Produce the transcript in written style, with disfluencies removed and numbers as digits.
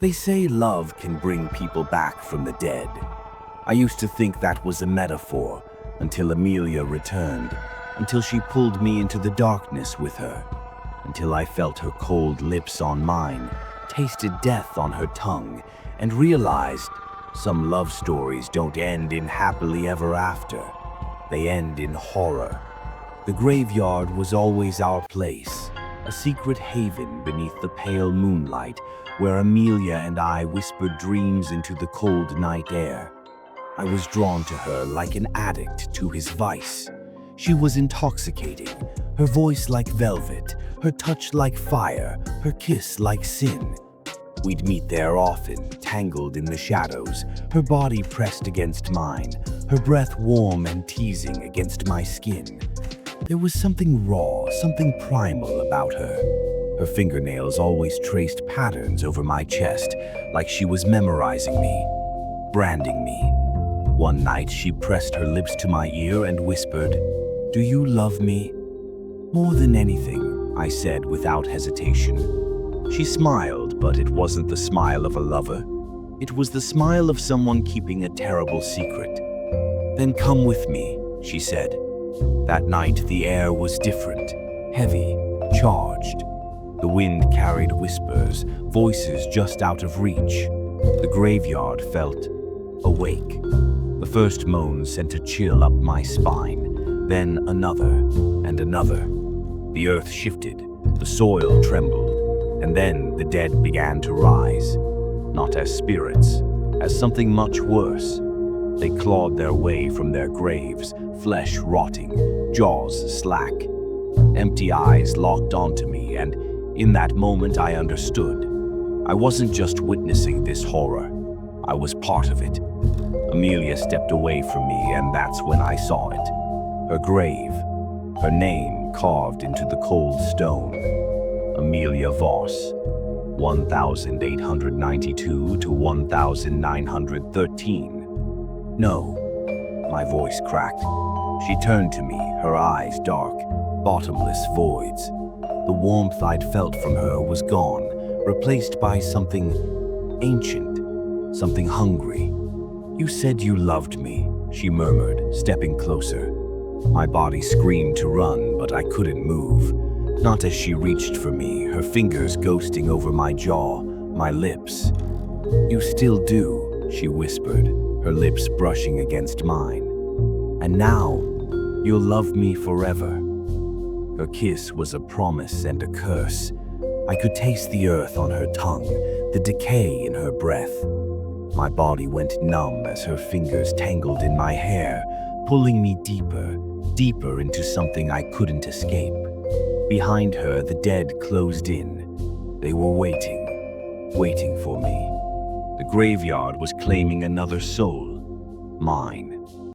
They say love can bring people back from the dead. I used to think that was a metaphor until Amelia returned, until she pulled me into the darkness with her, until I felt her cold lips on mine, tasted death on her tongue, and realized some love stories don't end in happily ever after. They end in horror. The graveyard was always our place, a secret haven beneath the pale moonlight where Amelia and I whispered dreams into the cold night air. I was drawn to her like an addict to his vice. She was intoxicating, her voice like velvet, her touch like fire, her kiss like sin. We'd meet there often, tangled in the shadows, her body pressed against mine, her breath warm and teasing against my skin. There was something raw, something primal about her. Her fingernails always traced patterns over my chest, like she was memorizing me, branding me. One night she pressed her lips to my ear and whispered, "Do you love me?" "More than anything," I said without hesitation. She smiled, but it wasn't the smile of a lover. It was the smile of someone keeping a terrible secret. "Then come with me," she said. That night the air was different, heavy, charged. The wind carried whispers, voices just out of reach. The graveyard felt awake. The first moan sent a chill up my spine, then another and another. The earth shifted, the soil trembled, and then the dead began to rise, not as spirits, as something much worse. They clawed their way from their graves, flesh rotting, jaws slack. Empty eyes locked onto me, and in that moment I understood. I wasn't just witnessing this horror, I was part of it. Amelia stepped away from me, and that's when I saw it. Her grave, her name carved into the cold stone. Amelia Voss, 1892 to 1913. "No," my voice cracked. She turned to me, her eyes dark, bottomless voids. The warmth I'd felt from her was gone, replaced by something ancient, something hungry. "You said you loved me," she murmured, stepping closer. My body screamed to run, but I couldn't move. Not as she reached for me, her fingers ghosting over my jaw, my lips. "You still do," she whispered, her lips brushing against mine. "And now, you'll love me forever." Her kiss was a promise and a curse. I could taste the earth on her tongue, the decay in her breath. My body went numb as her fingers tangled in my hair, pulling me deeper, deeper into something I couldn't escape. Behind her, the dead closed in. They were waiting, waiting for me. The graveyard was claiming another soul, mine.